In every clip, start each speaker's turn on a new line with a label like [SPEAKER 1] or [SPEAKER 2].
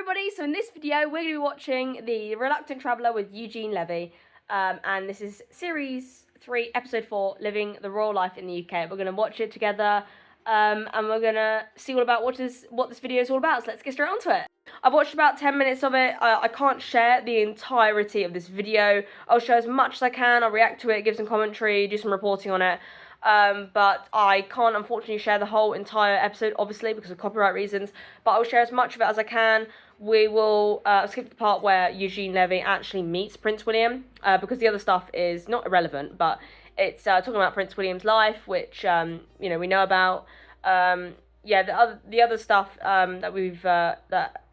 [SPEAKER 1] everybody, so in this video we're going to be watching The Reluctant Traveller with Eugene Levy, and this is Series 3, Episode 4, Living the Royal Life in the UK. We're going to watch it together, and we're going to see all about what this video is all about, so let's get straight onto it. I've watched about 10 minutes of it. I can't share the entirety of this video. I'll show as much as I can, I'll react to it, give some commentary, do some reporting on it. But I can't unfortunately share the whole entire episode, obviously, because of copyright reasons, but I'll share as much of it as I can. We will skip the part where Eugene Levy actually meets Prince William, because the other stuff is not irrelevant, but it's talking about Prince William's life, which, we know about. The other stuff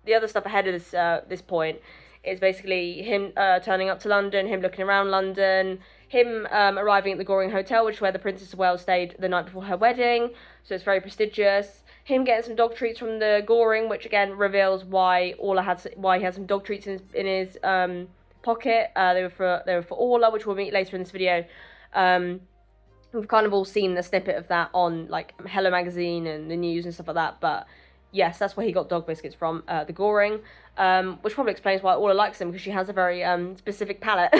[SPEAKER 1] the other stuff ahead of this point is basically him turning up to London, him looking around London, him arriving at the Goring Hotel, which is where the Princess of Wales stayed the night before her wedding, so it's very prestigious. Him getting some dog treats from the Goring, which again reveals why he had some dog treats in his pocket. They were for Orla, which we'll meet later in this video. We've kind of all seen the snippet of that on like Hello Magazine and the news and stuff like that, but yes, that's where he got dog biscuits from, the Goring, which probably explains why Orla likes him, because she has a very specific palate.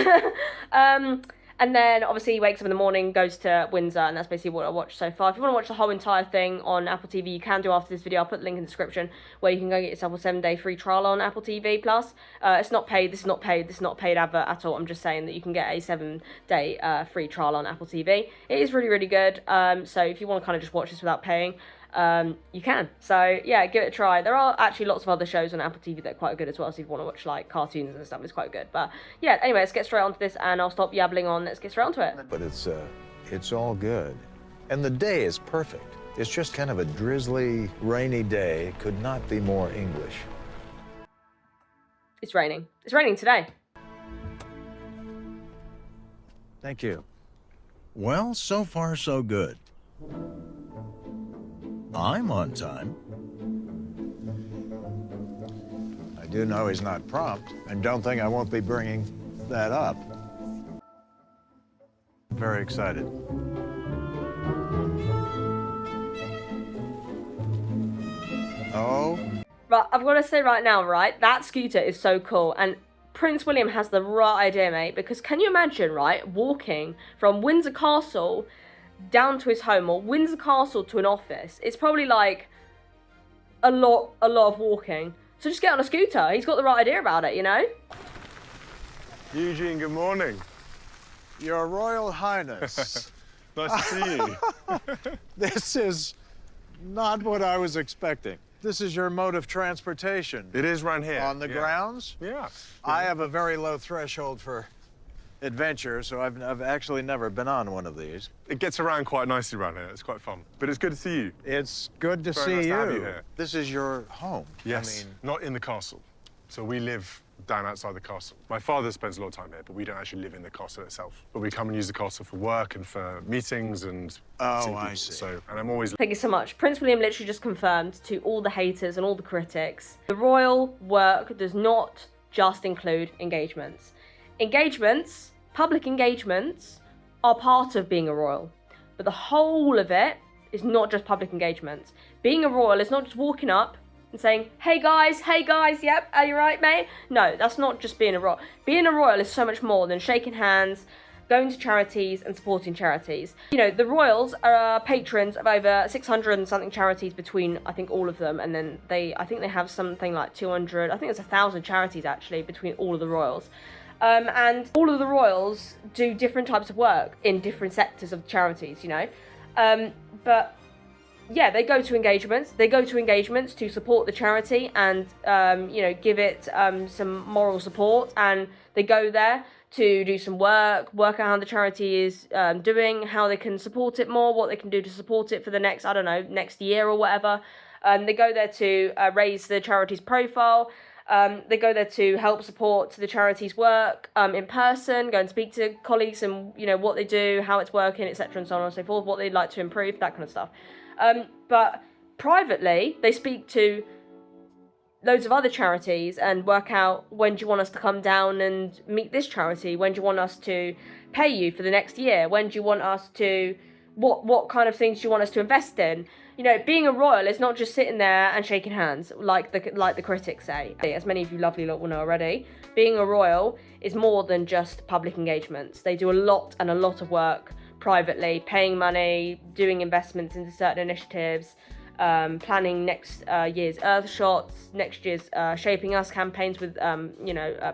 [SPEAKER 1] And then, obviously, he wakes up in the morning, goes to Windsor, and that's basically what I watched so far. If you want to watch the whole entire thing on Apple TV, you can do after this video. I'll put the link in the description, where you can go get yourself a 7-day free trial on Apple TV+. It's not paid, this is not paid advert at all. I'm just saying that you can get a 7-day free trial on Apple TV. It is really, really good, so if you want to kind of just watch this without paying, you can. So yeah, give it a try. There are actually lots of other shows on Apple TV that are quite good as well, so if you want to watch like cartoons and stuff, it's quite good. But yeah, anyway, let's get straight onto this, and I'll stop yabbling on. Let's get straight onto it.
[SPEAKER 2] But it's all good. And the day is perfect. It's just kind of a drizzly, rainy day. It could not be more English.
[SPEAKER 1] It's raining. It's raining today.
[SPEAKER 2] Thank you.
[SPEAKER 3] Well, so far so good. I'm on time.
[SPEAKER 2] I do know he's not prompt, and don't think I won't be bringing that up. Very excited. Oh.
[SPEAKER 1] Right, I've got to say right now, right, that scooter is so cool, and Prince William has the right idea, mate, because can you imagine, right, walking from Windsor Castle down to his home, or Windsor Castle to an office? It's probably like a lot of walking. So just get on a scooter. He's got the right idea about it, you know?
[SPEAKER 4] Eugene, good morning.
[SPEAKER 2] Your Royal Highness.
[SPEAKER 4] Nice to see you.
[SPEAKER 2] This is not what I was expecting. This is your mode of transportation.
[SPEAKER 4] It is right here.
[SPEAKER 2] On the grounds?
[SPEAKER 4] Yeah.
[SPEAKER 2] I have a very low threshold for adventure, so I've actually never been on one of these.
[SPEAKER 4] It gets around quite nicely around here. It's quite fun. But it's good to see you.
[SPEAKER 2] It's good to
[SPEAKER 4] Very
[SPEAKER 2] see
[SPEAKER 4] nice
[SPEAKER 2] you.
[SPEAKER 4] to have you here.
[SPEAKER 2] This is your home.
[SPEAKER 4] Yes,
[SPEAKER 2] I mean,
[SPEAKER 4] not in the castle. So we live down outside the castle. My father spends a lot of time here, but we don't actually live in the castle itself. But we come and use the castle for work and for meetings and
[SPEAKER 2] I see.
[SPEAKER 4] So, and I'm always...
[SPEAKER 1] Thank you so much. Prince William literally just confirmed to all the haters and all the critics, the royal work does not just include engagements. Public engagements are part of being a royal, but the whole of it is not just public engagements. Being a royal is not just walking up and saying, hey guys, yep, are you right, mate? No, that's not just being a royal. Being a royal is so much more than shaking hands, going to charities and supporting charities. You know, the royals are patrons of over 600 and something charities between, I think, all of them, and then I think they have something like 200, I think there's 1,000 charities actually between all of the royals. And all of the royals do different types of work in different sectors of charities, you know. But yeah, they go to engagements. They go to engagements to support the charity and, give it some moral support. And they go there to do some work out how the charity is doing, how they can support it more, what they can do to support it for the next, next year or whatever. They go there to raise the charity's profile. They go there to help support the charity's work in person, go and speak to colleagues and, what they do, how it's working, etc. and so on and so forth, what they'd like to improve, that kind of stuff. But privately, they speak to loads of other charities and work out, when do you want us to come down and meet this charity? When do you want us to pay you for the next year? When do you want us to, what kind of things do you want us to invest in? you know, being a royal is not just sitting there and shaking hands, like the critics say. As many of you lovely lot will know already, being a royal is more than just public engagements. They do a lot of work privately, paying money, doing investments into certain initiatives, planning next year's Earth shots, next year's Shaping Us campaigns with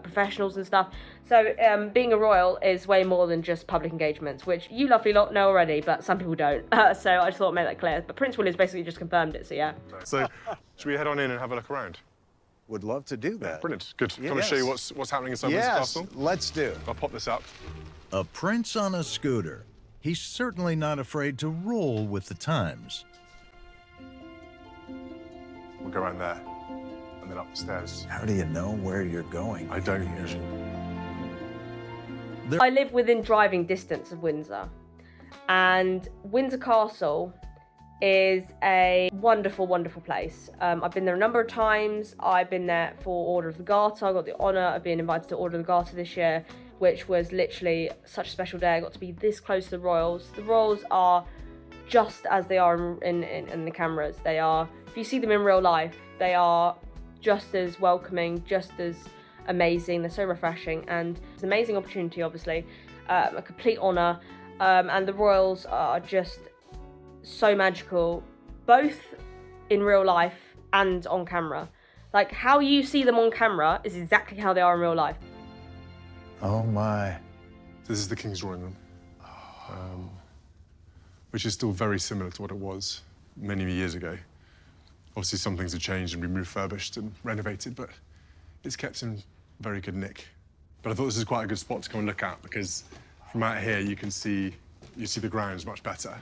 [SPEAKER 1] professionals and stuff. So being a royal is way more than just public engagements, which you lovely lot know already, but some people don't. So I just thought I'd make that clear. But Prince William's basically just confirmed it, so yeah.
[SPEAKER 4] So should we head on in and have a look around?
[SPEAKER 2] Would love to do that.
[SPEAKER 4] Brilliant, good.
[SPEAKER 2] Yes.
[SPEAKER 4] Can I show you what's happening inside Windsor Castle?
[SPEAKER 2] Let's do.
[SPEAKER 4] I'll pop this up.
[SPEAKER 3] A prince on a scooter. He's certainly not afraid to roll with the times.
[SPEAKER 4] We'll go around there and then up the stairs.
[SPEAKER 2] How do you know where you're going?
[SPEAKER 4] I don't usually.
[SPEAKER 1] I live within driving distance of Windsor, and Windsor Castle is a wonderful, wonderful place. I've been there a number of times. I've been there for Order of the Garter. I got the honour of being invited to Order of the Garter this year, which was literally such a special day. I got to be this close to the royals. The royals are just as they are in the cameras. They are, if you see them in real life, they are just as welcoming, just as amazing. They're so refreshing, and it's an amazing opportunity, obviously, a complete honour, and the royals are just so magical, both in real life and on camera. Like, how you see them on camera is exactly how they are in real life.
[SPEAKER 2] Oh my.
[SPEAKER 4] This is the King's drawing room, which is still very similar to what it was many years ago. Obviously, some things have changed and been refurbished and renovated, but it's kept in very good nick. But I thought this is quite a good spot to go and look at, because from out here you see the grounds much better.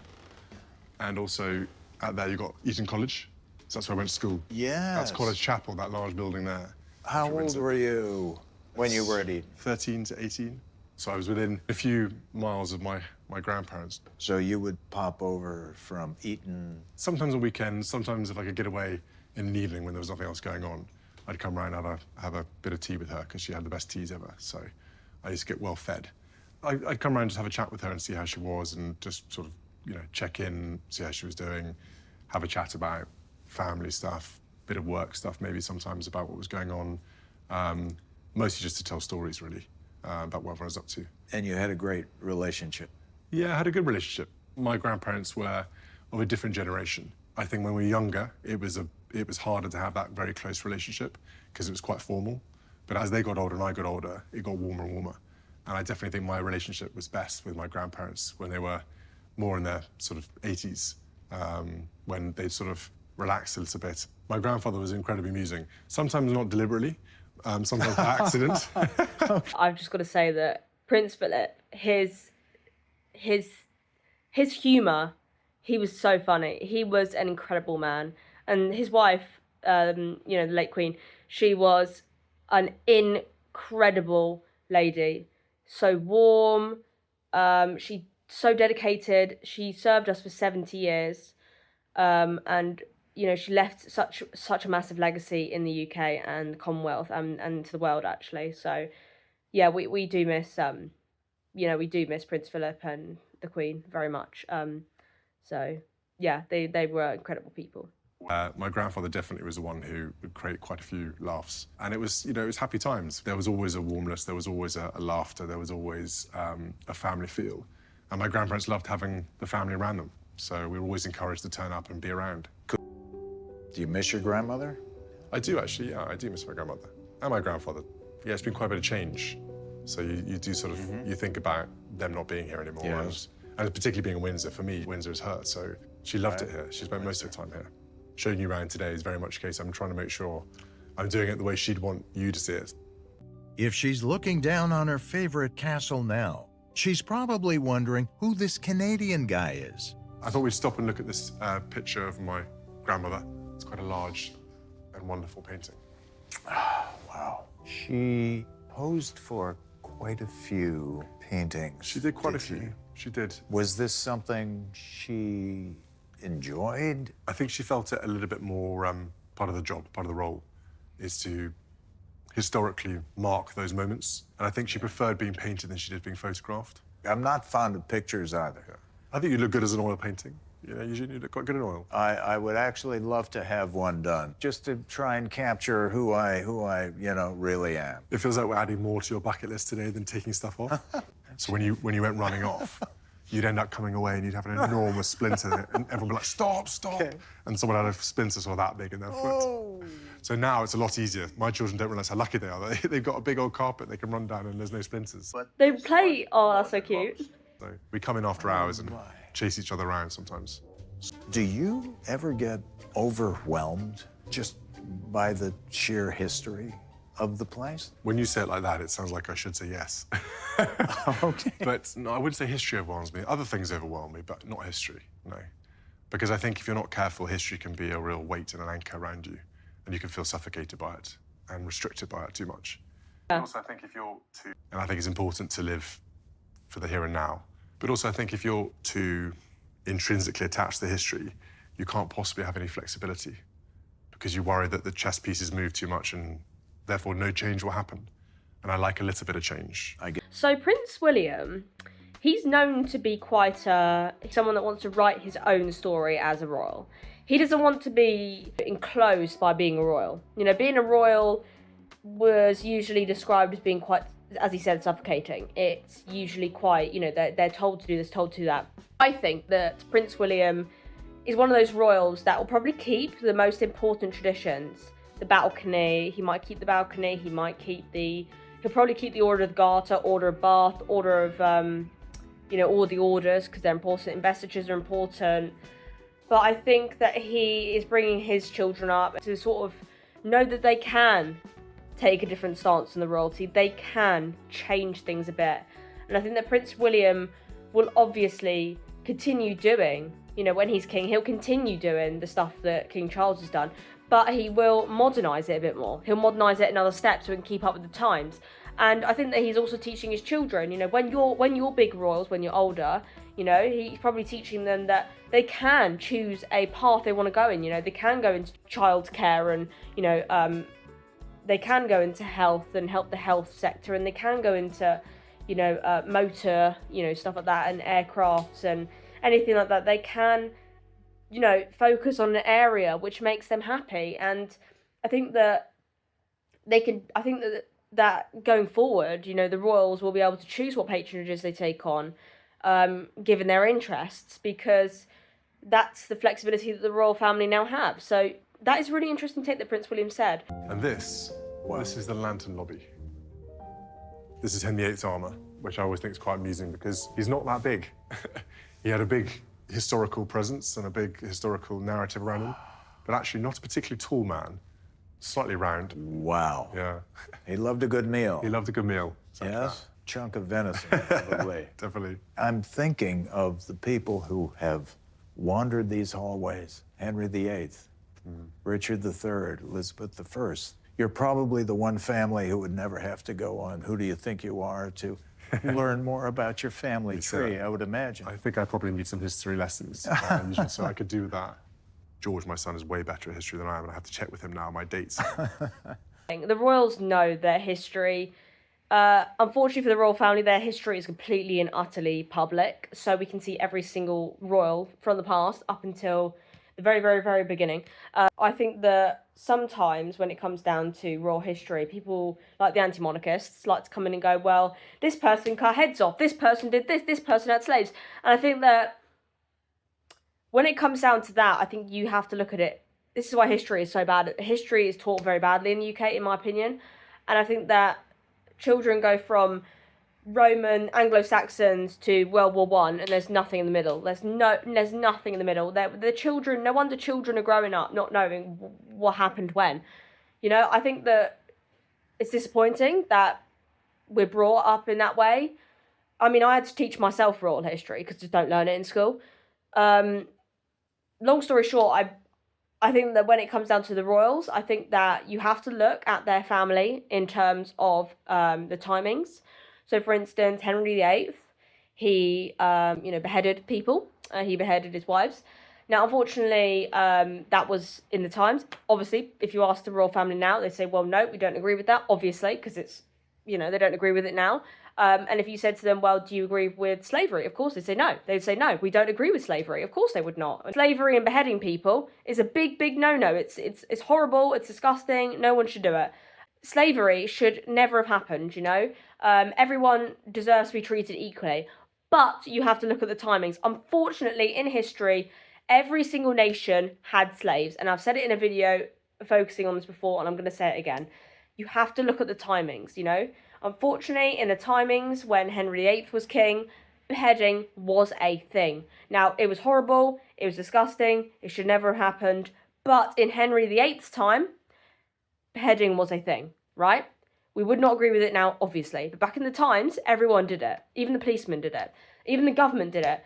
[SPEAKER 4] And also out there you've got Eton College, so that's where I went to school.
[SPEAKER 2] Yes.
[SPEAKER 4] That's College Chapel, that large building there.
[SPEAKER 2] How old were you when you were at Eton?
[SPEAKER 4] 13 to 18. So I was within a few miles of my grandparents.
[SPEAKER 2] So you would pop over from Eton?
[SPEAKER 4] Sometimes on weekends, sometimes if I could get away in an evening when there was nothing else going on, I'd come round and have a bit of tea with her, because she had the best teas ever. So I used to get well fed. I'd come round and just have a chat with her and see how she was, and just sort of, check in, see how she was doing, have a chat about family stuff, bit of work stuff, maybe sometimes about what was going on. Mostly just to tell stories, really, about what everyone was up to.
[SPEAKER 2] And you had a great relationship?
[SPEAKER 4] Yeah, I had a good relationship. My grandparents were of a different generation. I think when we were younger, it was harder to have that very close relationship, because it was quite formal. But as they got older and I got older, it got warmer and warmer. And I definitely think my relationship was best with my grandparents when they were more in their sort of 80s, when they sort of relaxed a little bit. My grandfather was incredibly amusing, sometimes not deliberately, sometimes by accident.
[SPEAKER 1] I've just got to say that Prince Philip, his humour, he was so funny. He was an incredible man. And his wife, the late Queen, she was an incredible lady. So warm, she so dedicated. She served us for 70 years. And she left such a massive legacy in the UK and the Commonwealth, and to the world, actually. So yeah, we do miss we do miss Prince Philip and the Queen very much. So yeah, they were incredible people.
[SPEAKER 4] My grandfather definitely was the one who would create quite a few laughs, and it was it was happy times. There was always a warmness, there was always a laughter, there was always a family feel, and my grandparents loved having the family around them. So we were always encouraged to turn up and be around.
[SPEAKER 2] Do you miss your grandmother?
[SPEAKER 4] I do, actually, yeah. I do miss my grandmother and my grandfather. Yeah, it's been quite a bit of change. So you do sort of, you think about them not being here anymore.
[SPEAKER 2] Yes.
[SPEAKER 4] And particularly being in Windsor, for me, Windsor is her. So she loved it here. She spent most of her time here. Showing you around today is very much the case. I'm trying to make sure I'm doing it the way she'd want you to see it.
[SPEAKER 3] If she's looking down on her favorite castle now, she's probably wondering who this Canadian guy is.
[SPEAKER 4] I thought we'd stop and look at this picture of my grandmother. It's quite a large and wonderful painting.
[SPEAKER 2] Wow. She posed for quite a few paintings.
[SPEAKER 4] She did quite a few. She did.
[SPEAKER 2] Was this something she enjoyed?
[SPEAKER 4] I think she felt it a little bit more part of the job, part of the role, is to historically mark those moments. And I think she preferred being painted than she did being photographed.
[SPEAKER 2] I'm not fond of pictures either.
[SPEAKER 4] I think you look good as an oil painting. You know, usually you look quite good in oil.
[SPEAKER 2] I would actually love to have one done, just to try and capture who I really am.
[SPEAKER 4] It feels like we're adding more to your bucket list today than taking stuff off. So when you went running off, you'd end up coming away and you'd have an enormous splinter in it, and everyone would be like, stop, stop. Okay. And someone had a splinter sort of that big in their foot. So now it's a lot easier. My children don't realise how lucky they are. They've got a big old carpet they can run down and there's no splinters.
[SPEAKER 1] They play, oh, that's so cute.
[SPEAKER 4] So we come in after hours and chase each other around sometimes.
[SPEAKER 2] Do you ever get overwhelmed just by the sheer history of the place?
[SPEAKER 4] When you say it like that, it sounds like I should say yes.
[SPEAKER 2] Okay.
[SPEAKER 4] But no, I wouldn't say history overwhelms me. Other things overwhelm me, but not history, no. Because I think if you're not careful, history can be a real weight and an anchor around you, and you can feel suffocated by it and restricted by it too much. Yeah. Also, I think if you're too... And I think it's important to live for the here and now. But also, I think if you're too intrinsically attached to the history, you can't possibly have any flexibility because you worry that the chess pieces move too much and therefore no change will happen. And I like a little bit of change.
[SPEAKER 1] So Prince William, he's known to be quite someone that wants to write his own story as a royal. He doesn't want to be enclosed by being a royal. You know, being a royal was usually described as being quite, as he said, suffocating. It's usually quite, you know, they're told to do this, told to do that. I think that Prince William is one of those royals that will probably keep the most important traditions. The balcony, he might keep the balcony, he might keep he'll probably keep the Order of the Garter, Order of Bath, Order of, you know, all the orders, because they're important, investitures are important. But I think that he is bringing his children up to sort of know that they can take a different stance on the royalty. They can change things a bit. And I think that Prince William will obviously continue doing, you know, when he's king, he'll continue doing the stuff that King Charles has done, but he will modernise it a bit more. He'll modernise it in other steps so he can keep up with the times. And I think that he's also teaching his children, you know, when you're big royals, when you're older, you know, he's probably teaching them that they can choose a path they want to go in. You know, they can go into childcare and, you know, they can go into health and help the health sector, and they can go into, you know, motor, you know, stuff like that, and aircrafts and anything like that. They can, you know, focus on an area which makes them happy. And I think that that going forward, you know, the royals will be able to choose what patronages they take on, given their interests, because that's the flexibility that the royal family now have. So that is a really interesting take that Prince William said.
[SPEAKER 4] And this is the lantern lobby. This is Henry VIII's armour, which I always think is quite amusing because he's not that big. He had a big historical presence and a big historical narrative around him, but actually not a particularly tall man, slightly round.
[SPEAKER 2] Wow.
[SPEAKER 4] Yeah.
[SPEAKER 2] He loved a good meal.
[SPEAKER 4] He loved a good meal.
[SPEAKER 2] Yes? Chunk of venison, probably.
[SPEAKER 4] Definitely.
[SPEAKER 2] I'm thinking of the people who have wandered these hallways. Henry VIII, Richard III, Elizabeth I. You're probably the one family who would never have to go on Who Do You Think You Are to learn more about your family tree, I would imagine.
[SPEAKER 4] I think I probably need some history lessons, so I could do that. George, my son, is way better at history than I am, and I have to check with him now my dates.
[SPEAKER 1] The royals know their history. Unfortunately for the royal family, their history is completely and utterly public, so we can see every single royal from the past up until the very, very, very beginning. I think that sometimes when it comes down to royal history, people like the anti-monarchists like to come in and go, well, this person cut heads off, this person did this person had slaves. And I think that when it comes down to that, I think you have to look at it. This is why history is so bad. History is taught very badly in the UK, in my opinion. And I think that children go from Roman Anglo-Saxons to World War One, and there's nothing in the middle. There's nothing in the middle. The children, no wonder children are growing up not knowing what happened when. You know, I think that it's disappointing that we're brought up in that way. I mean, I had to teach myself royal history because I just don't learn it in school. Long story short, I think that when it comes down to the royals, I think that you have to look at their family in terms of the timings. So, for instance, Henry VIII, he, beheaded people. He beheaded his wives. Now, unfortunately, that was in the times. Obviously, if you ask the royal family now, they say, well, no, we don't agree with that, obviously, because it's, they don't agree with it now. And if you said to them, well, do you agree with slavery? Of course they'd say no. They'd say, no, we don't agree with slavery. Of course they would not. Slavery and beheading people is a big, big no-no. It's horrible. It's disgusting. No one should do it. Slavery should never have happened, Everyone deserves to be treated equally. But you have to look at the timings. Unfortunately, in history, every single nation had slaves. And I've said it in a video focusing on this before, and I'm going to say it again. You have to look at the timings, Unfortunately, in the timings when Henry VIII was king, beheading was a thing. Now, it was horrible, it was disgusting, it should never have happened, but in Henry VIII's time, beheading was a thing, right? We would not agree with it now, obviously, but back in the times, everyone did it. Even the policemen did it. Even the government did it.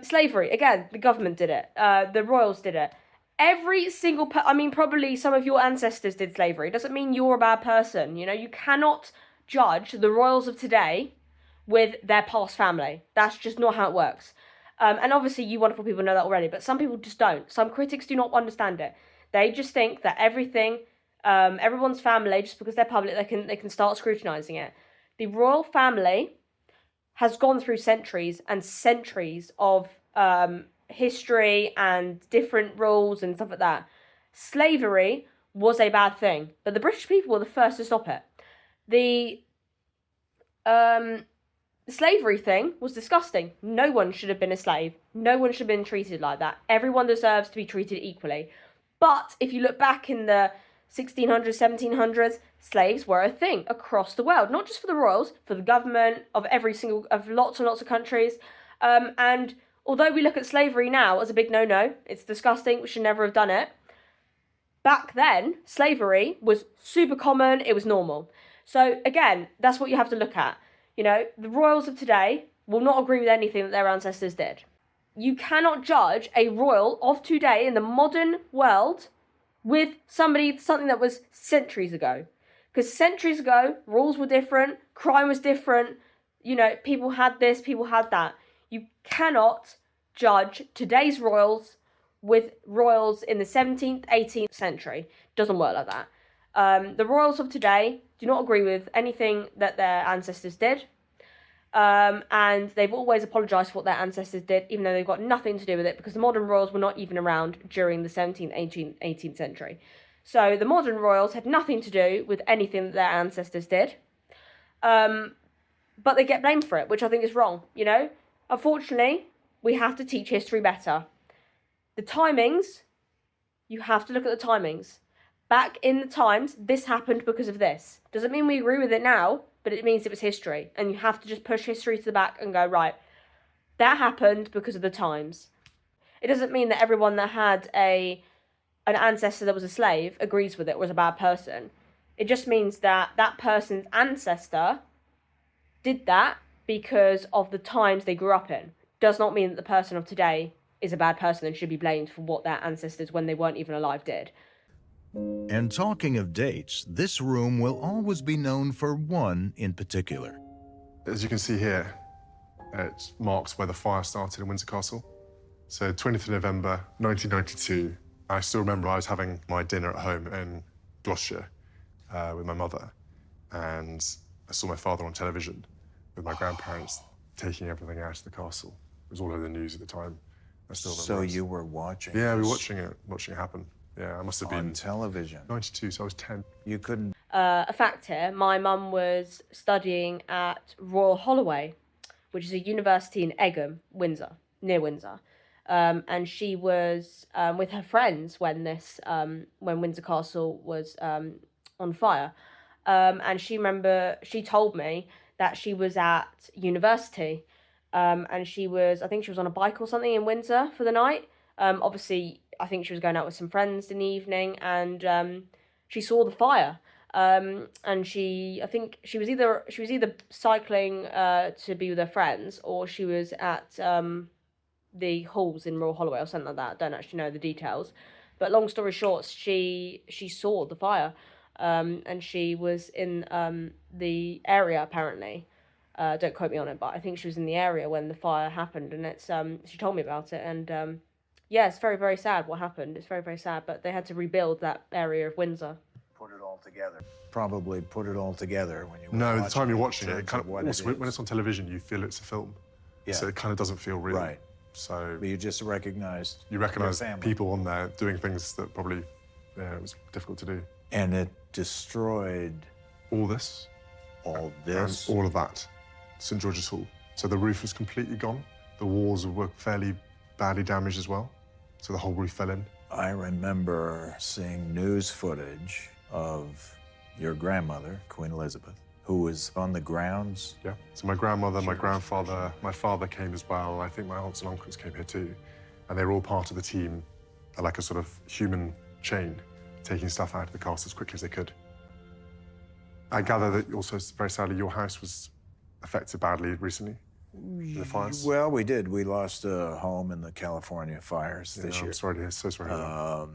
[SPEAKER 1] Slavery, again, the government did it. The royals did it. Every single probably some of your ancestors did slavery. It doesn't mean you're a bad person, You cannot judge the royals of today with their past family. That's just not how it works. And obviously you wonderful people know that already, but some people just don't. Some critics do not understand it. They just think that everything, everyone's family, just because they're public, they can start scrutinizing it. The royal family has gone through centuries and centuries of history and different rules and stuff like that. Slavery was a bad thing, but the British people were the first to stop it. The slavery thing was disgusting. No one should have been a slave. No one should have been treated like that. Everyone deserves to be treated equally. But if you look back in the 1600s, 1700s, slaves were a thing across the world, not just for the royals, for the government of lots and lots of countries. And although we look at slavery now as a big no-no, it's disgusting, we should never have done it. Back then, slavery was super common, it was normal. So again, that's what you have to look at. The royals of today will not agree with anything that their ancestors did. You cannot judge a royal of today in the modern world with something that was centuries ago. Because centuries ago, rules were different, crime was different, people had this, people had that. You cannot judge today's royals with royals in the 17th, 18th century. Doesn't work like that. The royals of today do not agree with anything that their ancestors did. And they've always apologised for what their ancestors did, even though they've got nothing to do with it, because the modern royals were not even around during the 17th, 18th century. So the modern royals had nothing to do with anything that their ancestors did. But they get blamed for it, which I think is wrong, Unfortunately, we have to teach history better. The timings, you have to look at the timings. Back in the times, this happened because of this. Doesn't mean we agree with it now, but it means it was history. And you have to just push history to the back and go, right, that happened because of the times. It doesn't mean that everyone that had an ancestor that was a slave agrees with it or was a bad person. It just means that that person's ancestor did that because of the times they grew up in. Does not mean that the person of today is a bad person and should be blamed for what their ancestors, when they weren't even alive, did.
[SPEAKER 3] And talking of dates, this room will always be known for one in particular.
[SPEAKER 4] As you can see here, it marks where the fire started in Windsor Castle. So 20th of November, 1992. I still remember I was having my dinner at home in Gloucestershire with my mother, and I saw my father on television with my grandparents taking everything out of the castle. It was all over the news at the time. I still remember.
[SPEAKER 2] So you were watching?
[SPEAKER 4] Yeah, we were
[SPEAKER 2] this
[SPEAKER 4] watching it happen. Yeah, I must have been
[SPEAKER 2] on television.
[SPEAKER 4] 92, so I was 10.
[SPEAKER 2] You couldn't.
[SPEAKER 1] A fact here: my mum was studying at Royal Holloway, which is a university in Egham, Windsor, near Windsor, and she was with her friends when Windsor Castle was on fire, and she told me that she was at university, and I think she was on a bike or something in Windsor for the night. Obviously, I think she was going out with some friends in the evening, and she saw the fire. And I think she was either cycling to be with her friends, or she was at the halls in Royal Holloway or something like that. I don't actually know the details, but long story short, she saw the fire, and she was in the area apparently. Don't quote me on it, but I think she was in the area when the fire happened, and it's she told me about it, and yeah, it's very, very sad what happened. It's very, very sad, but they had to rebuild that area of Windsor.
[SPEAKER 2] Put it all together. Probably put it all together when you were
[SPEAKER 4] No, the
[SPEAKER 2] watching
[SPEAKER 4] time you're
[SPEAKER 2] in
[SPEAKER 4] watching it,
[SPEAKER 2] terms
[SPEAKER 4] kind
[SPEAKER 2] of what
[SPEAKER 4] of, also,
[SPEAKER 2] it
[SPEAKER 4] when
[SPEAKER 2] is.
[SPEAKER 4] it's on television, you feel it's a film.
[SPEAKER 2] Yeah.
[SPEAKER 4] So it kind of doesn't feel real.
[SPEAKER 2] Right.
[SPEAKER 4] So
[SPEAKER 2] But you just recognized
[SPEAKER 4] you recognise
[SPEAKER 2] your family.
[SPEAKER 4] people on there doing things that probably, yeah, it was difficult to do.
[SPEAKER 2] And it destroyed
[SPEAKER 4] All this,
[SPEAKER 2] all this.
[SPEAKER 4] and all of that, St George's Hall. So the roof was completely gone. The walls were fairly badly damaged as well. So the whole roof fell in.
[SPEAKER 2] I remember seeing news footage of your grandmother, Queen Elizabeth, who was on the grounds.
[SPEAKER 4] Yeah. So my grandmother, my grandfather, my father came as well. I think my aunts and uncles came here too. And they were all part of the team, like a sort of human chain, taking stuff out of the castle as quickly as they could. I gather that also, very sadly, your house was affected badly recently in the fires.
[SPEAKER 2] Well, we did. We lost a home in the California fires this year.
[SPEAKER 4] I'm sorry to hear, so sorry to hear that.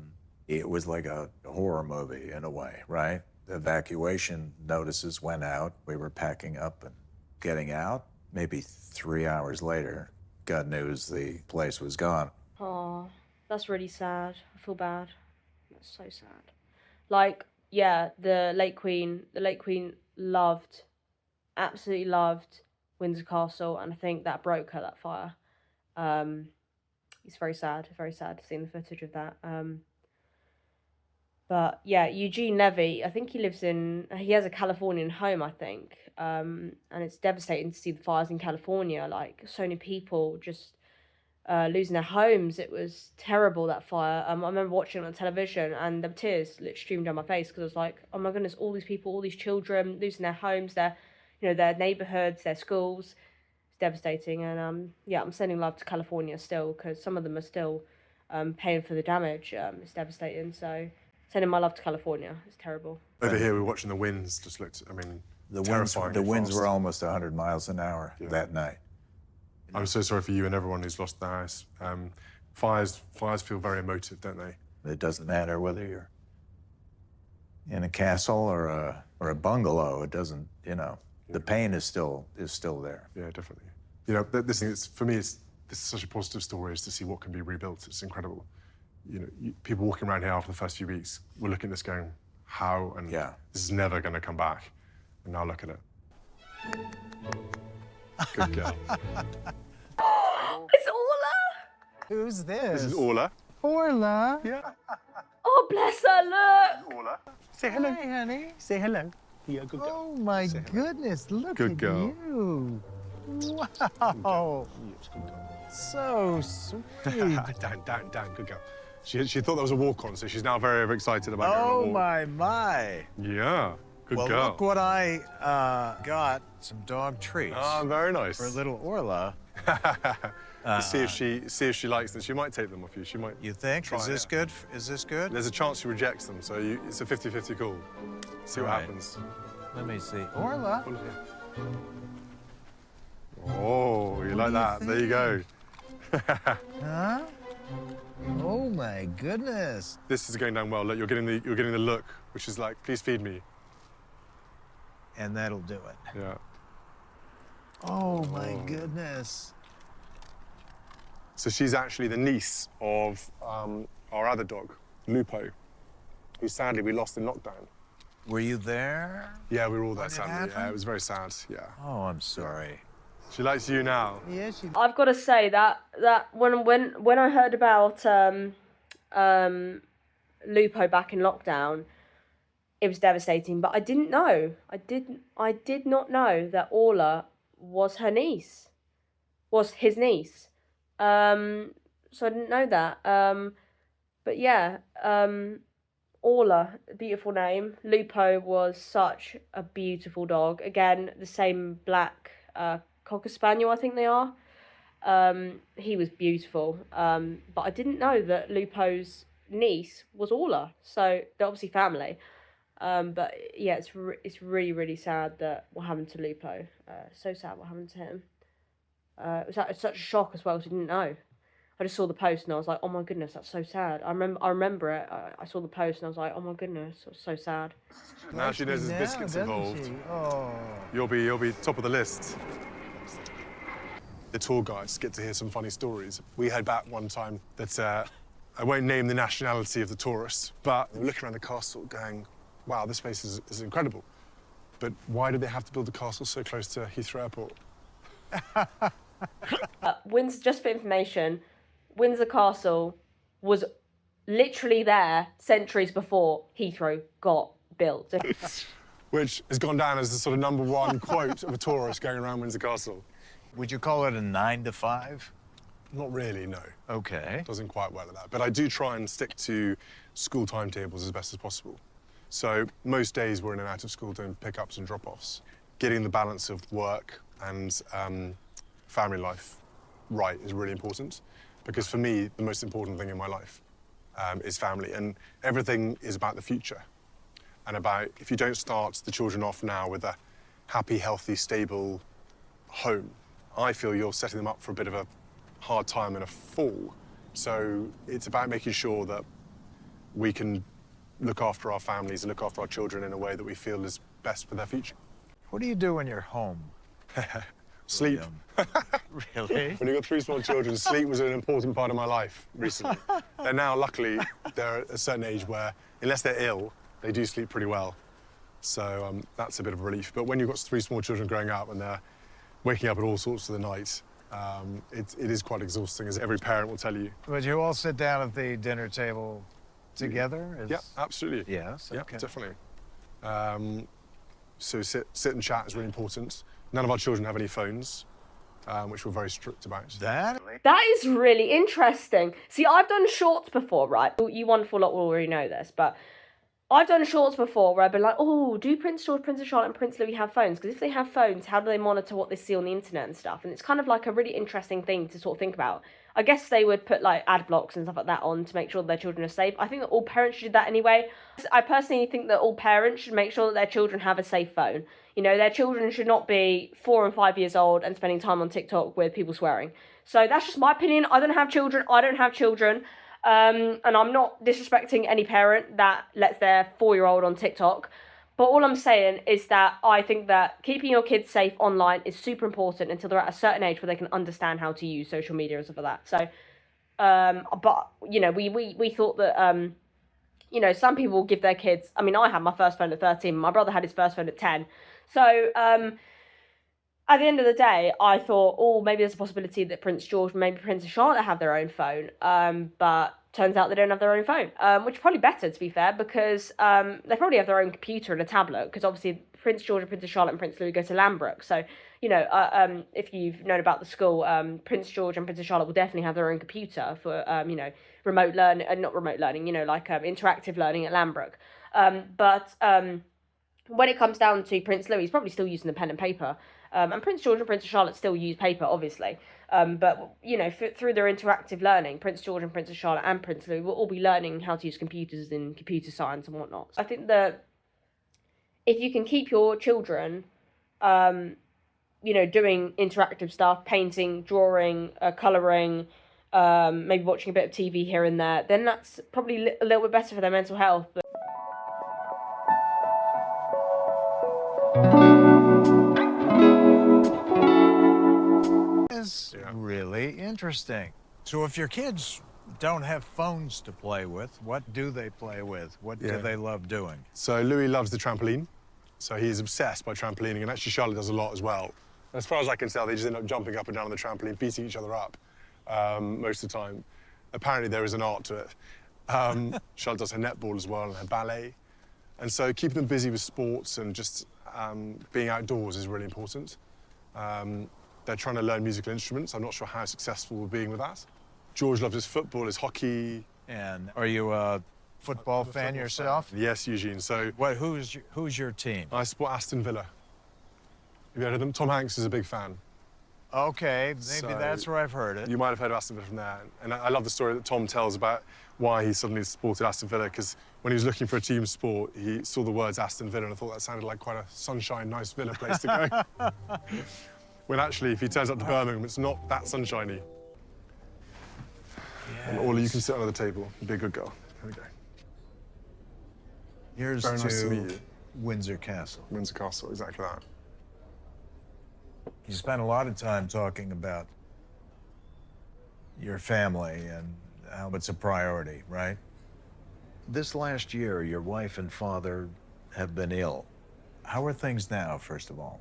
[SPEAKER 2] It was like a horror movie in a way, right? The evacuation notices went out. We were packing up and getting out. Maybe 3 hours later, got news the place was gone.
[SPEAKER 1] Oh, that's really sad. I feel bad. That's so sad. Like, yeah, the late Queen loved, absolutely loved Windsor Castle, and I think that broke her, that fire. It's very sad seeing the footage of that. But yeah, Eugene Levy, I think he has a Californian home, I think. And it's devastating to see the fires in California, like so many people just losing their homes. It was terrible, that fire. I remember watching it on television and the tears literally streamed down my face because I was like, oh my goodness, all these people, all these children losing their homes, their neighborhoods, their schools. It's devastating. And yeah, I'm sending love to California still because some of them are still paying for the damage. It's devastating. So sending my love to California. It's terrible.
[SPEAKER 4] Over here, we were watching the winds. Just looked, I mean, terrifying.
[SPEAKER 2] The winds were almost 100 miles an hour that night.
[SPEAKER 4] I'm so sorry for you and everyone who's lost their house. Fires feel very emotive, don't they?
[SPEAKER 2] It doesn't matter whether you're in a castle or a bungalow. It doesn't, the pain is still there.
[SPEAKER 4] Yeah, definitely. This thing, for me, this is such a positive story, is to see what can be rebuilt. It's incredible. People walking around here after the first few weeks were looking at this going, how? And
[SPEAKER 2] Yeah.
[SPEAKER 4] this is never going to come back. And now look at it. Good girl.
[SPEAKER 1] It's Orla!
[SPEAKER 5] Who's this?
[SPEAKER 4] This is Orla.
[SPEAKER 5] Orla.
[SPEAKER 4] Yeah.
[SPEAKER 1] Oh, bless her, look!
[SPEAKER 4] Orla.
[SPEAKER 5] Say hello. Hi, honey.
[SPEAKER 4] Say hello. Yeah, good girl.
[SPEAKER 5] Oh, my goodness. Look
[SPEAKER 4] Good
[SPEAKER 5] at
[SPEAKER 4] girl.
[SPEAKER 5] you. Wow. So sweet.
[SPEAKER 4] Dan, good girl. She thought that was a walk-on, so she's now very, very excited about going
[SPEAKER 2] Oh,
[SPEAKER 4] on a walk.
[SPEAKER 2] my.
[SPEAKER 4] Yeah, good
[SPEAKER 2] Well,
[SPEAKER 4] girl.
[SPEAKER 2] look what I got. Some dog treats
[SPEAKER 4] Ah, very nice.
[SPEAKER 2] for little Orla.
[SPEAKER 4] See if she likes them. She might take them off you. She might.
[SPEAKER 2] You think?
[SPEAKER 4] Try
[SPEAKER 2] Is
[SPEAKER 4] it,
[SPEAKER 2] this
[SPEAKER 4] yeah.
[SPEAKER 2] good? Is this good?
[SPEAKER 4] There's a chance she rejects them, so it's a 50-50 call. See what
[SPEAKER 2] Right.
[SPEAKER 4] happens.
[SPEAKER 2] Let me see.
[SPEAKER 5] Orla.
[SPEAKER 4] Oh, you like that? There you go.
[SPEAKER 5] Huh? Oh, my goodness.
[SPEAKER 4] This is going down well. Look, you're getting the look, which is like, please feed me.
[SPEAKER 2] And that'll do it.
[SPEAKER 4] Yeah.
[SPEAKER 5] Oh, my goodness.
[SPEAKER 4] So she's actually the niece of our other dog, Lupo, who sadly we lost in lockdown.
[SPEAKER 2] Were you there?
[SPEAKER 4] Yeah, we were all there
[SPEAKER 2] When it
[SPEAKER 4] sadly. Yeah,
[SPEAKER 2] happened?
[SPEAKER 4] it was very sad. Yeah.
[SPEAKER 2] Oh, I'm sorry.
[SPEAKER 4] She likes you now.
[SPEAKER 5] Yeah, she...
[SPEAKER 1] I've got to say that when I heard about Lupo back in lockdown, it was devastating. But I didn't know. I did not know that Orla was her niece, was his niece. So I didn't know that. But yeah, Orla, beautiful name. Lupo was such a beautiful dog. Again, the same black Cocker Spaniel, I think they are. He was beautiful. But I didn't know that Lupo's niece was Orla. So they're obviously family. But yeah, it's really, really sad that what happened to Lupo. So sad what happened to him. It was such a shock as well, because I didn't know. I just saw the post and I was like, oh my goodness, that's so sad. I remember it. I saw the post and I was like, oh my goodness, it was so sad.
[SPEAKER 4] Now she knows there's biscuits
[SPEAKER 5] doesn't
[SPEAKER 4] involved.
[SPEAKER 5] she? Oh.
[SPEAKER 4] You'll be top of the list. The tour guides get to hear some funny stories. We heard back one time that I won't name the nationality of the tourists, but they were looking around the castle going, wow, this place is incredible. But why did they have to build the castle so close to Heathrow Airport?
[SPEAKER 1] Windsor, just for information, Windsor Castle was literally there centuries before Heathrow got built.
[SPEAKER 4] Which has gone down as the sort of #1 quote of a tourist going around Windsor Castle.
[SPEAKER 5] Would you call it a 9 to 5?
[SPEAKER 4] Not really, no.
[SPEAKER 5] Okay.
[SPEAKER 4] Doesn't quite work like that. But I do try and stick to school timetables as best as possible. So most days we're in and out of school doing pickups and drop-offs. Getting the balance of work and family life right is really important. Because for me, the most important thing in my life is family. And everything is about the future. And about, if you don't start the children off now with a happy, healthy, stable home, I feel you're setting them up for a bit of a hard time and a fall. So it's about making sure that we can look after our families and look after our children in a way that we feel is best for their future.
[SPEAKER 5] What do you do when you're home?
[SPEAKER 4] Sleep.
[SPEAKER 5] Really?
[SPEAKER 4] When you've got 3 small children, sleep was an important part of my life recently. They're now, luckily, they're at a certain age where, unless they're ill, they do sleep pretty well. So that's a bit of a relief. But when you've got 3 small children growing up and they're waking up at all sorts of the night, it is quite exhausting, as every parent will tell you.
[SPEAKER 5] Would you all sit down at the dinner table together?
[SPEAKER 4] Yeah, absolutely.
[SPEAKER 5] Yes,
[SPEAKER 4] Yeah,
[SPEAKER 5] okay.
[SPEAKER 4] definitely. So sit and chat is really important. None of our children have any phones, which we're very strict about.
[SPEAKER 5] That?
[SPEAKER 1] That is really interesting. See, I've done shorts before, right? You wonderful lot will already know this, but I've done shorts before where I've been like, oh, do Prince George, Princess Charlotte, and Prince Louis have phones? Because if they have phones, how do they monitor what they see on the internet and stuff? And it's kind of like a really interesting thing to sort of think about. I guess they would put like ad blocks and stuff like that on to make sure that their children are safe. I think that all parents should do that anyway. I personally think that all parents should make sure that their children have a safe phone. You know, their children should not be 4 and 5 years old and spending time on TikTok with people swearing. So that's just my opinion. I don't have children. And I'm not disrespecting any parent that lets their 4-year-old on TikTok. But all I'm saying is that I think that keeping your kids safe online is super important until they're at a certain age where they can understand how to use social media and stuff like that. So, but, you know, we thought that, you know, some people give their kids... I mean, I had my first phone at 13. My brother had his first phone at 10. So, at the end of the day, I thought, oh, maybe there's a possibility that Prince George, maybe Princess Charlotte have their own phone. But turns out they don't have their own phone, which is probably better, to be fair, because they probably have their own computer and a tablet, because obviously Prince George and Princess Charlotte and Prince Louis go to Lambrook. So, you know, if you've known about the school, Prince George and Princess Charlotte will definitely have their own computer for, you know, remote learning, not remote learning, you know, like interactive learning at Lambrook. But when it comes down to Prince Louis, he's probably still using the pen and paper. And Prince George and Princess Charlotte still use paper, obviously. But, you know, through their interactive learning, Prince George and Princess Charlotte and Prince Louis will all be learning how to use computers and computer science and whatnot. I think that if you can keep your children, you know, doing interactive stuff, painting, drawing, colouring, maybe watching a bit of TV here and there, then that's probably a little bit better for their mental health.
[SPEAKER 5] Is really interesting. So if your kids don't have phones to play with, what do they play with? What do they love doing?
[SPEAKER 4] So Louis loves the trampoline. So he's obsessed by trampolining, and actually Charlotte does a lot as well. As far as I can tell, they just end up jumping up and down on the trampoline, beating each other up most of the time. Apparently there is an art to it. Charlotte does her netball as well and her ballet. And so keeping them busy with sports and just being outdoors is really important. They're trying to learn musical instruments. I'm not sure how successful we're being with that. George loves his football, his hockey.
[SPEAKER 5] And are you a football fan yourself?
[SPEAKER 4] Yes, Eugene. So
[SPEAKER 5] Who's your team?
[SPEAKER 4] I support Aston Villa. Have you heard of them? Tom Hanks is a big fan.
[SPEAKER 5] Okay, maybe
[SPEAKER 4] So
[SPEAKER 5] that's where I've heard it.
[SPEAKER 4] You might have heard of Aston Villa from there. And I love the story that Tom tells about why he suddenly supported Aston Villa, because when he was looking for a team sport, he saw the words Aston Villa and I thought that sounded like quite a sunshine, nice Villa place to go. When actually, if he turns up to Birmingham, it's not that sunshiny. And Orla, you can sit under the table. Be a good girl. There we go.
[SPEAKER 5] Here's
[SPEAKER 4] Very nice to
[SPEAKER 5] to
[SPEAKER 4] meet you.
[SPEAKER 5] Windsor Castle.
[SPEAKER 4] Windsor Castle, exactly that.
[SPEAKER 5] You spent a lot of time talking about your family and how it's a priority, right? This last year, your wife and father
[SPEAKER 2] have been ill. How are things now, first of all?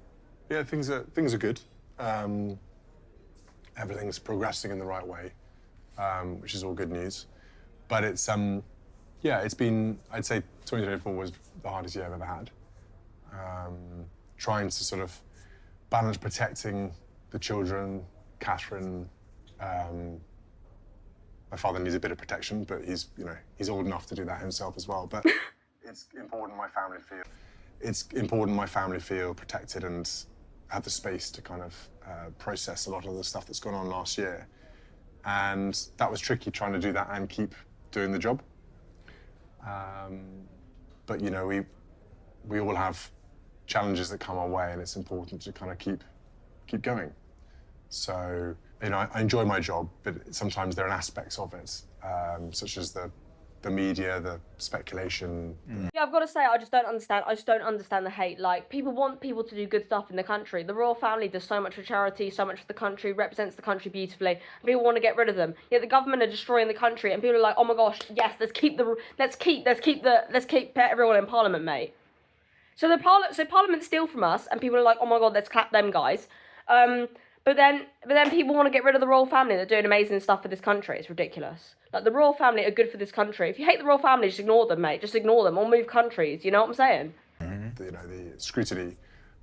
[SPEAKER 4] Yeah, things are good. Everything's progressing in the right way, which is all good news. But it's yeah, it's been, I'd say 2024 was the hardest year I've ever had. Trying to sort of balance protecting the children, Catherine. My father needs a bit of protection, but he's, you know, he's old enough to do that himself as well. But it's important my family feel. It's important my family feel protected and have the space to kind of process a lot of the stuff that's gone on last year. And that was tricky, trying to do that and keep doing the job. But you know, we all have challenges that come our way, and it's important to kind of keep going. So, you know, I enjoy my job, but sometimes there are aspects of it, such as the media, the speculation.
[SPEAKER 1] Yeah, I've got to say, I just don't understand the hate. Like, people want people to do good stuff in the country. The royal family does so much for charity, so much for the country, represents the country beautifully. And people want to get rid of them. Yet the government are destroying the country, and people are like, oh my gosh, yes, let's keep everyone in Parliament, mate. So Parliament steal from us, and people are like, oh my god, let's clap them guys. But then people want to get rid of the royal family. They're doing amazing stuff for this country. It's ridiculous. Like, the royal family are good for this country. If you hate the royal family, just ignore them, mate. Just ignore them or move countries. You know what I'm saying?
[SPEAKER 4] You know, the scrutiny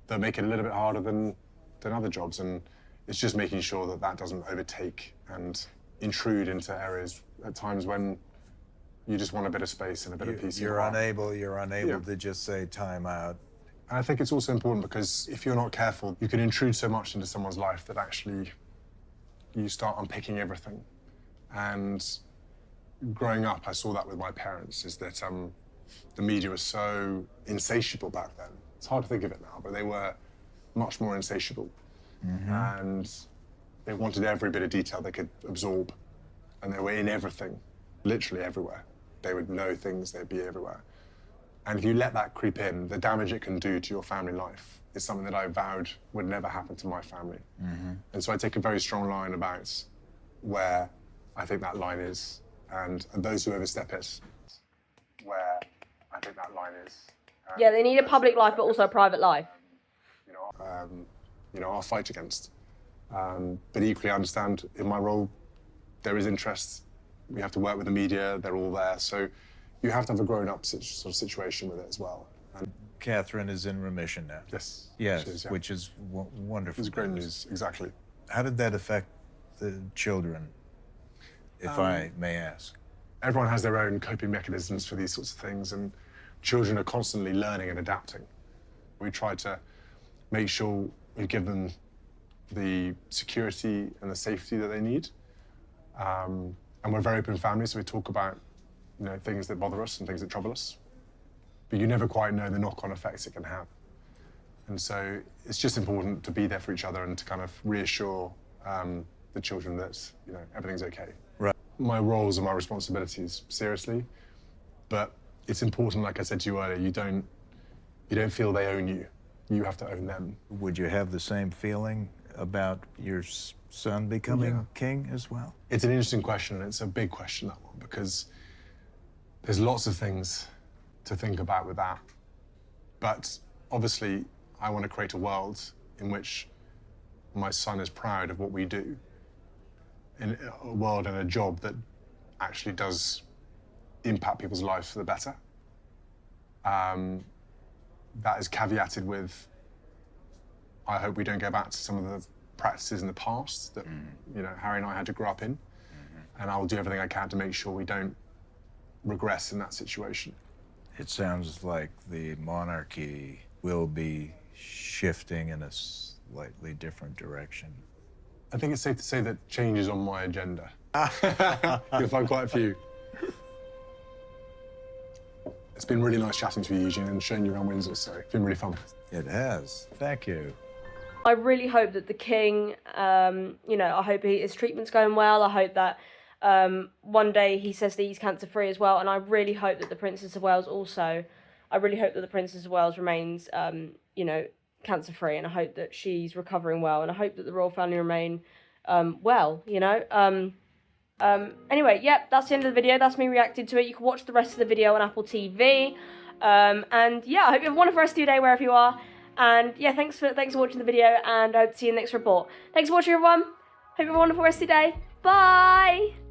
[SPEAKER 4] that make it a little bit harder than other jobs, and it's just making sure that that doesn't overtake and intrude into areas at times when you just want a bit of space and a bit of peace.
[SPEAKER 2] You're unable to just say time out.
[SPEAKER 4] And I think it's also important because if you're not careful, you can intrude so much into someone's life that actually you start unpicking everything. And growing up, I saw that with my parents, is that the media was so insatiable back then. It's hard to think of it now, but they were much more insatiable. And they wanted every bit of detail they could absorb. And they were in everything, literally everywhere. They would know things, they'd be everywhere. And if you let that creep in, the damage it can do to your family life is something that I vowed would never happen to my family. And so I take a very strong line about where I think that line is, and those who overstep it, where I think that line is.
[SPEAKER 1] Yeah, they need a public life, but also a private life.
[SPEAKER 4] You know, I'll fight against. But equally, I understand in my role, there is interest. We have to work with the media, they're all there. So you have to have a grown-up sort of situation with it as well. And
[SPEAKER 2] Catherine is in remission now.
[SPEAKER 4] yes.
[SPEAKER 2] Yes,
[SPEAKER 4] she is, yeah.
[SPEAKER 2] which is wonderful.
[SPEAKER 4] It's great news, exactly.
[SPEAKER 2] How did that affect the children, if I may ask?
[SPEAKER 4] Everyone has their own coping mechanisms for these sorts of things, and children are constantly learning and adapting. We try to make sure we give them the security and the safety that they need. And we're a very open family, so we talk about, you know, things that bother us and things that trouble us. But you never quite know the knock-on effects it can have. And so it's just important to be there for each other and to kind of reassure the children that, you know, everything's okay.
[SPEAKER 2] Right.
[SPEAKER 4] My roles and my responsibilities, seriously, but it's important, like I said to you earlier, you don't feel they own you. You have to own them.
[SPEAKER 2] Would you have the same feeling about your son becoming king as well?
[SPEAKER 4] It's an interesting question, and it's a big question, that one, because there's lots of things to think about with that. But obviously, I want to create a world in which my son is proud of what we do, in a world and a job that actually does impact people's lives for the better. That is caveated with, I hope we don't go back to some of the practices in the past that you know, Harry and I had to grow up in. And I'll do everything I can to make sure we don't regress in that situation.
[SPEAKER 2] It sounds like the monarchy will be shifting in a slightly different direction.
[SPEAKER 4] I think it's safe to say that change is on my agenda. You'll find quite a few. It's been really nice chatting to you, Eugene, and showing you around Windsor, so it's been really fun.
[SPEAKER 2] It has. Thank you.
[SPEAKER 1] I really hope that the king, you know, I hope his treatment's going well. I hope that one day he says that he's cancer-free as well. And I really hope that the Princess of Wales also, I really hope that the Princess of Wales remains, you know, cancer-free. And I hope that she's recovering well. And I hope that the royal family remain well, you know. Anyway, yep, that's the end of the video. That's me reacting to it. You can watch the rest of the video on Apple TV. And yeah, I hope you have a wonderful rest of your day wherever you are. And yeah, thanks for watching the video, and I hope to see you in the next report. Thanks for watching, everyone. Hope you have a wonderful rest of your day. Bye!